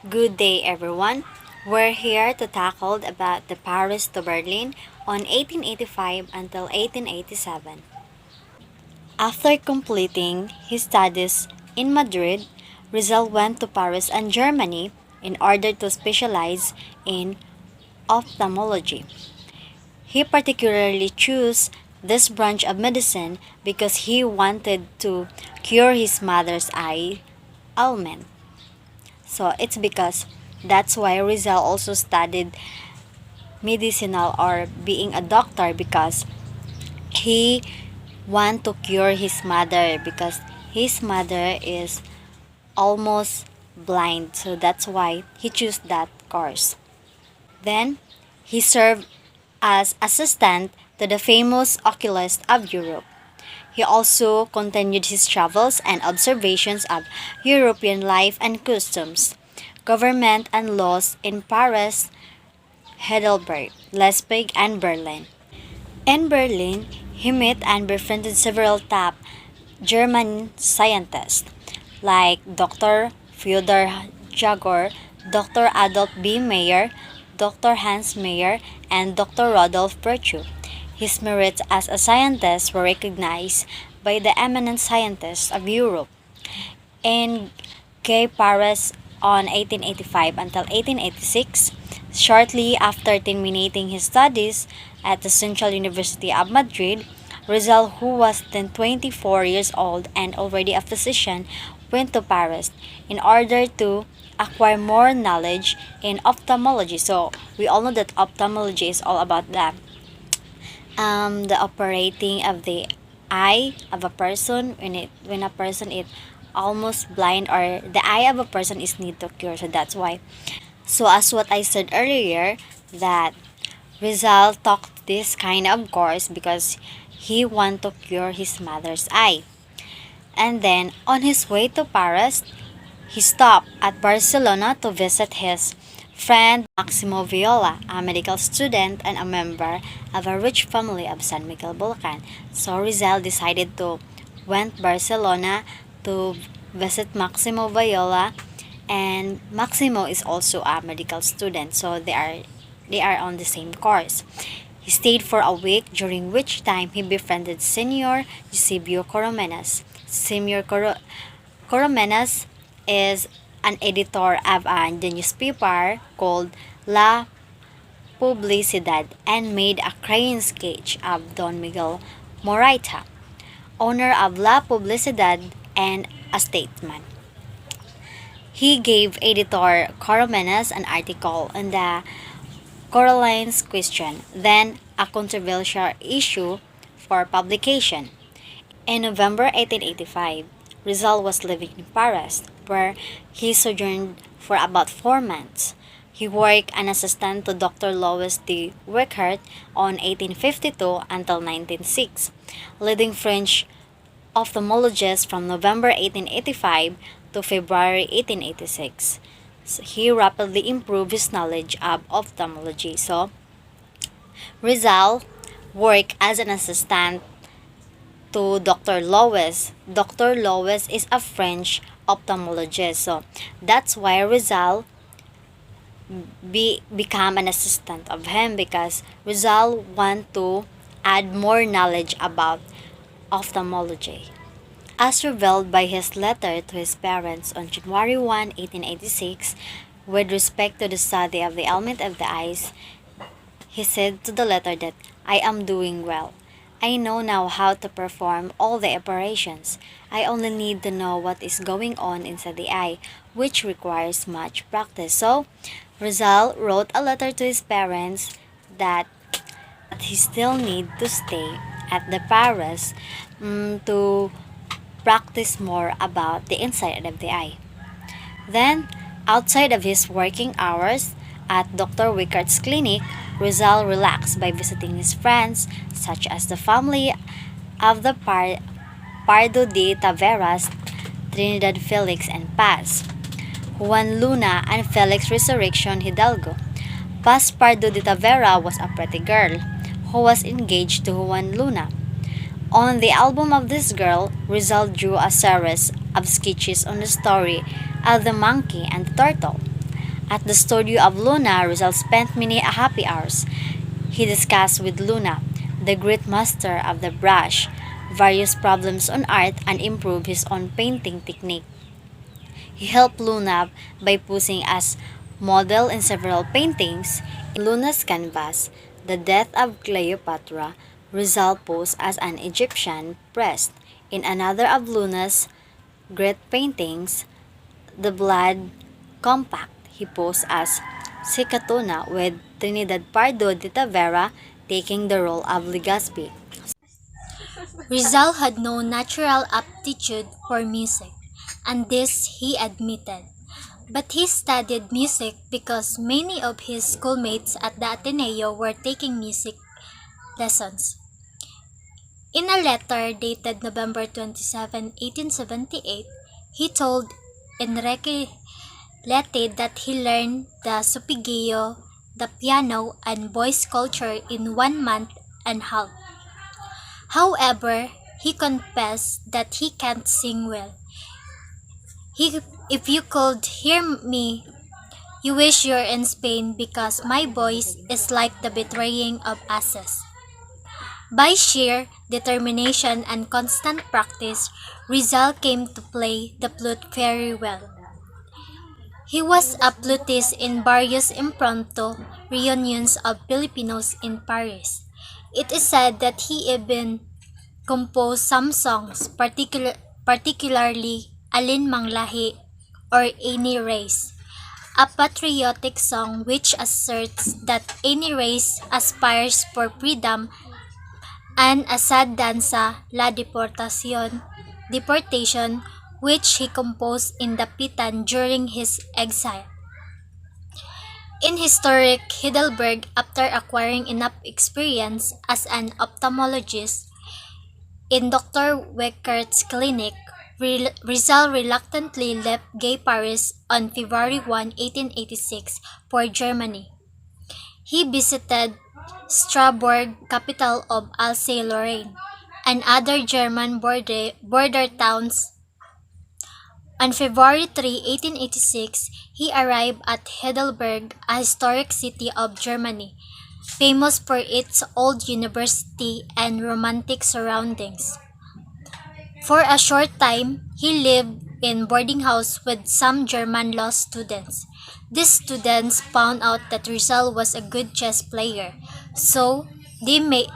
Good day, everyone. We're here to tackle about the Paris to Berlin on 1885 until 1887. After completing his studies in Madrid, Rizal went to Paris and Germany in order to specialize in ophthalmology. He particularly chose this branch of medicine because he wanted to cure his mother's eye ailment. So it's because that's why Rizal also studied medicinal or being a doctor because he want to cure his mother because his mother is almost blind. So that's why he chose that course. Then he served as assistant to the famous oculist of Europe. He also continued his travels and observations of European life and customs, government and laws in Paris, Heidelberg, Leipzig, and Berlin. In Berlin, he met and befriended several top German scientists like Dr. Fyodor Jagor, Dr. Adolf B. Meyer, Dr. Hans Meyer, and Dr. Rodolph Virchow. His merits as a scientist were recognized by the eminent scientists of Europe. In Gay Paris on 1885 until 1886, shortly after terminating his studies at the Central University of Madrid, Rizal, who was then 24 years old and already a physician, went to Paris in order to acquire more knowledge in ophthalmology. So we all know that ophthalmology is all about the operating of the eye of a person when a person is almost blind or the eye of a person is need to cure. So that's why. So as what I said earlier, that Rizal took this kind of course because he want to cure his mother's eye. And then on his way to Paris, he stopped at Barcelona to visit his friend Maximo Viola, a medical student and a member of a rich family of San Miguel Bulacan. So Rizal decided to went Barcelona to visit Maximo Viola, and Maximo is also a medical student, so they are on the same course. He stayed for a week, during which time he befriended Senor Eusebio Coromenas. Coromenas is an editor of the newspaper called La Publicidad and made a crayon sketch of Don Miguel Moraita, owner of La Publicidad and a statesman. He gave editor Coromenas an article on the Coraline's question, then a controversial issue for publication. In November 1885, Rizal was living in Paris, where he sojourned for about 4 months. He worked an assistant to Dr. Louis de Wickert on 1852 until 1906, leading French ophthalmologist from November 1885 to February 1886. So he rapidly improved his knowledge of ophthalmology. So Rizal worked as an assistant to Dr. Lois. Dr. Lois is a French ophthalmologist. So that's why Rizal become an assistant of him because Rizal want to add more knowledge about ophthalmology. As revealed by his letter to his parents on January 1, 1886, with respect to the study of the ailment of the eyes, he said to the letter that I am doing well. I know now how to perform all the operations. I only need to know what is going on inside the eye, which requires much practice. So, Rizal wrote a letter to his parents that he still need to stay at the Paris to practice more about the inside of the eye. Then, outside of his working hours at Dr. Wickert's clinic, Rizal relaxed by visiting his friends, such as the family of the Pardo de Taveras, Trinidad Felix and Paz, Juan Luna and Felix Resurrection Hidalgo. Paz Pardo de Tavera was a pretty girl who was engaged to Juan Luna. On the album of this girl, Rizal drew a series of sketches on the story of the monkey and the turtle. At the studio of Luna, Rizal spent many happy hours. He discussed with Luna, the great master of the brush, various problems on art and improved his own painting technique. He helped Luna by posing as model in several paintings. In Luna's canvas, The Death of Cleopatra, Rizal posed as an Egyptian priest. In another of Luna's great paintings, The Blood Compact, he posed as Sicatuna with Trinidad Pardo de Tavera taking the role of Legazpi. Rizal had no natural aptitude for music, and this he admitted. But he studied music because many of his schoolmates at the Ateneo were taking music lessons. In a letter dated November 27, 1878, he told Enrique Lete that he learned the supigeo, the piano, and voice culture in 1 month and a half. However, he confessed that he can't sing well. If you could hear me, you wish you're in Spain because my voice is like the betraying of asses. By sheer determination and constant practice, Rizal came to play the flute very well. He was a flutist in various impromptu reunions of Filipinos in Paris. It is said that he even composed some songs, particularly Alin Mang Lahi or Any Race, a patriotic song which asserts that any race aspires for freedom, and a sad danza, La Deportation, which he composed in Dapitan during his exile. In historic Heidelberg, after acquiring enough experience as an ophthalmologist in Dr. Weckert's clinic, Rizal reluctantly left Gay Paris on February 1, 1886 for Germany. He visited Strasbourg, capital of Alsace-Lorraine, and other German border towns. On February 3, 1886, he arrived at Heidelberg, a historic city of Germany, famous for its old university and romantic surroundings. For a short time, he lived in boarding house with some German law students. These students found out that Rizal was a good chess player, so they made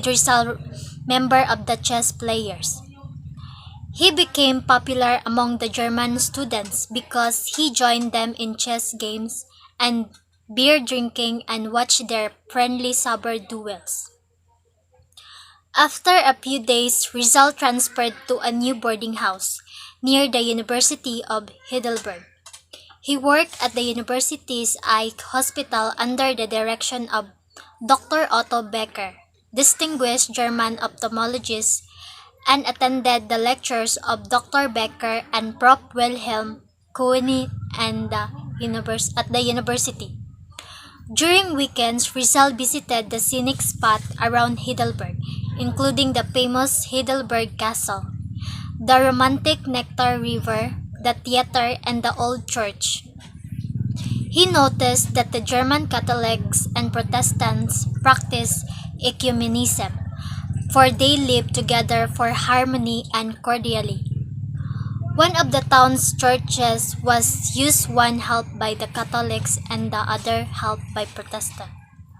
Rizal member of the chess players. He became popular among the German students because he joined them in chess games and beer drinking and watched their friendly saber duels. After a few days, Rizal transferred to a new boarding house near the University of Heidelberg. He worked at the university's eye hospital under the direction of Dr. Otto Becker, distinguished German ophthalmologist, and attended the lectures of Dr. Becker and Prof. Wilhelm Koenig at the university. During weekends, Rizal visited the scenic spot around Heidelberg, including the famous Heidelberg Castle, the romantic Nectar River, the theater, and the old church. He noticed that the German Catholics and Protestants practiced ecumenism, for they lived together for harmony and cordially. One of the town's churches was used one half by the Catholics and the other half by Protestants.